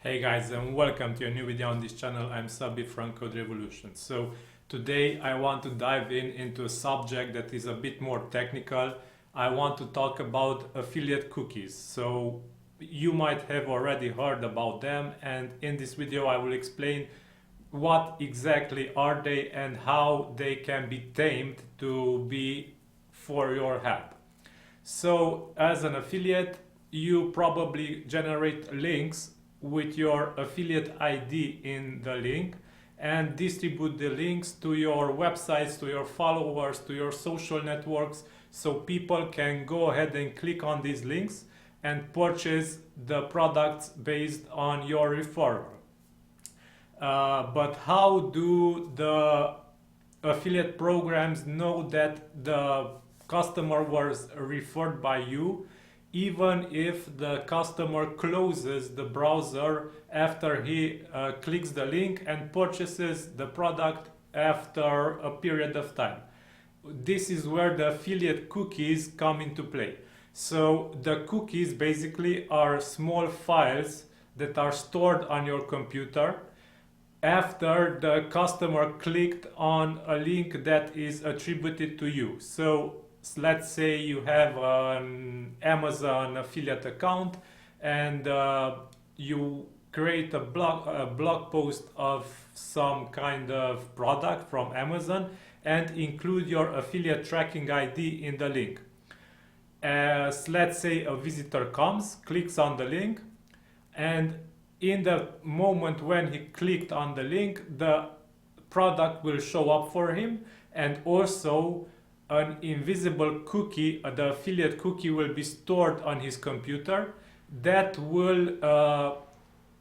Hey guys, and welcome to a new video on this channel. I'm Szabi from CodeRevolution. So today I want to dive into a subject that is a bit more technical. I want to talk about affiliate cookies. So you might have already heard about them, and in this video I will explain what exactly are they and how they can be tamed to be for your help. So as an affiliate, you probably generate links with your affiliate ID in the link and distribute the links to your websites, to your followers, to your social networks, so people can go ahead and click on these links and purchase the products based on your referral. But how do the affiliate programs know that the customer was referred by you, even if the customer closes the browser after he clicks the link and purchases the product after a period of time? This is where the affiliate cookies come into play. So the cookies basically are small files that are stored on your computer after the customer clicked on a link that is attributed to you. So let's say you have an Amazon affiliate account and you create a blog post of some kind of product from Amazon and include your affiliate tracking ID in the link. As let's say a visitor comes, clicks on the link, and in the moment when he clicked on the link, the product will show up for him, and also an invisible cookie, the affiliate cookie, will be stored on his computer that will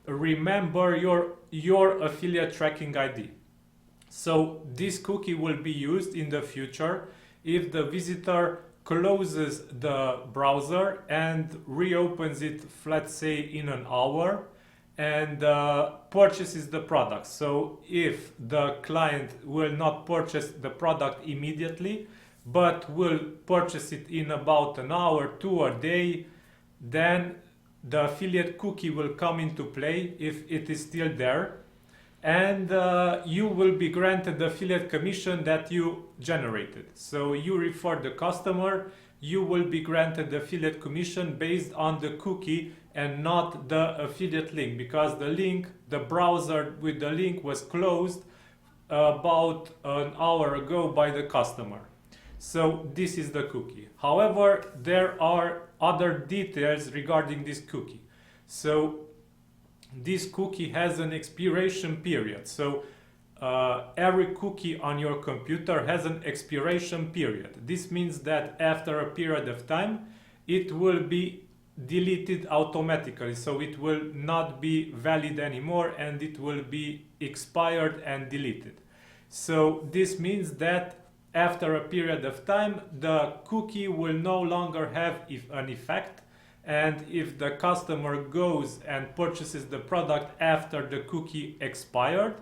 remember your affiliate tracking ID. So this cookie will be used in the future if the visitor closes the browser and reopens it, let's say in an hour, and purchases the product. So if the client will not purchase the product immediately, but will purchase it in about an hour, 2 a day, then the affiliate cookie will come into play if it is still there, and you will be granted the affiliate commission that you generated. So you refer the customer, you will be granted the affiliate commission based on the cookie and not the affiliate link, because the link, the browser with the link, was closed about an hour ago by the customer. So this is the cookie. However, there are other details regarding this cookie. So this cookie has an expiration period. So every cookie on your computer has an expiration period. This means that after a period of time, it will be deleted automatically. So it will not be valid anymore and it will be expired and deleted. So this means that after a period of time, the cookie will no longer have an effect, and if the customer goes and purchases the product after the cookie expired,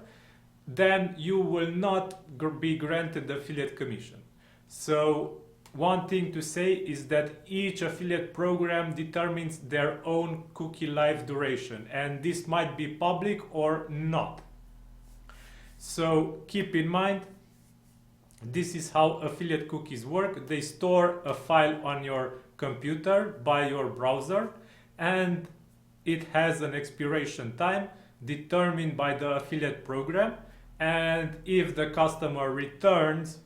then you will not be granted the affiliate commission. So one thing to say is that each affiliate program determines their own cookie life duration, and this might be public or not. So keep in mind, this is how affiliate cookies work. They store a file on your computer by your browser, and it has an expiration time determined by the affiliate program. And if the customer returns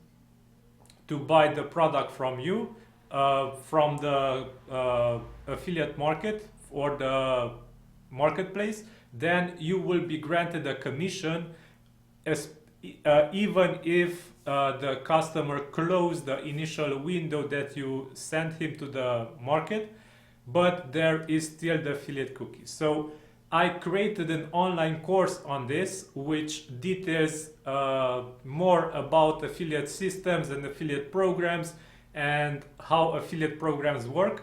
to buy the product from you, from the affiliate market or the marketplace, then you will be granted a commission, even if the customer closed the initial window that you sent him to the market, but there is still the affiliate cookie. So I created an online course on this, which details more about affiliate systems and affiliate programs and how affiliate programs work.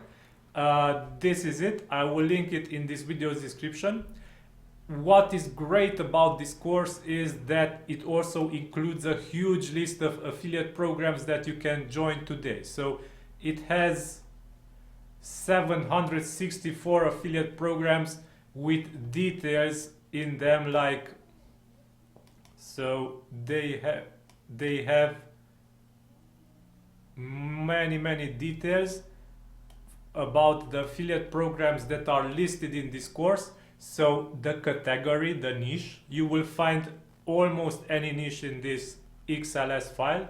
This is it. I will link it in this video's description. What is great about this course is that it also includes a huge list of affiliate programs that you can join today. So it has 764 affiliate programs with details in them, like, so they have many details about the affiliate programs that are listed in this course. So the category, the niche, you will find almost any niche in this XLS file,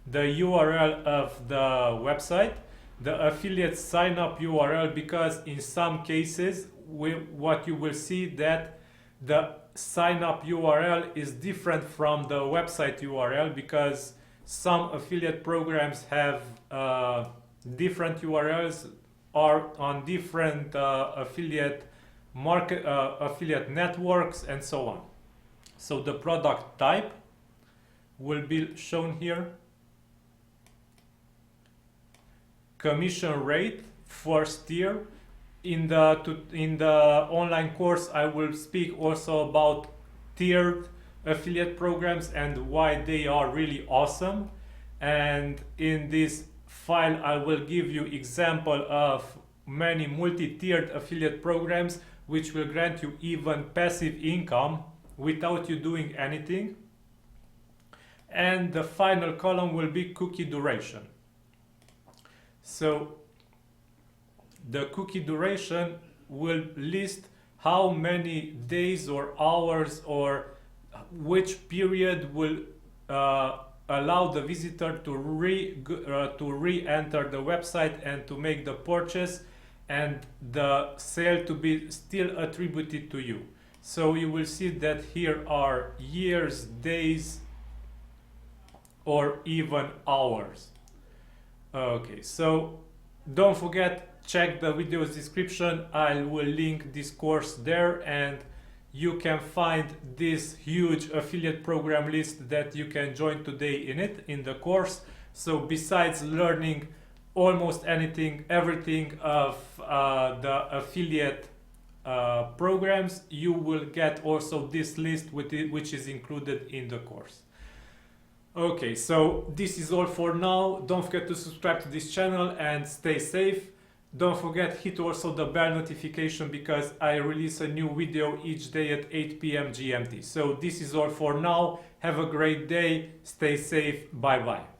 the URL of the website, the affiliate sign up URL, because in some cases what you will see that the sign up URL is different from the website URL, because some affiliate programs have different URLs, are on different affiliate networks, and so on. So the product type will be shown here. Commission rate, first tier. In the online course, I will speak also about tiered affiliate programs and why they are really awesome. And in this file, I will give you example of many multi-tiered affiliate programs which will grant you even passive income without you doing anything. And the final column will be cookie duration. So the cookie duration will list how many days or hours or which period will allow the visitor to re-enter the website and to make the purchase, and the sale to be still attributed to you. So you will see that here are years, days, or even hours. Okay, so don't forget, check the video's description. I will link this course there, and you can find this huge affiliate program list that you can join today in the course. So besides learning almost everything of the affiliate programs, you will get also this list which is included in the course. Okay, so this is all for now. Don't forget to subscribe to this channel and stay safe. Don't forget, hit also the bell notification, because I release a new video each day at 8 p.m. GMT. So this is all for now. Have a great day. Stay safe. Bye bye.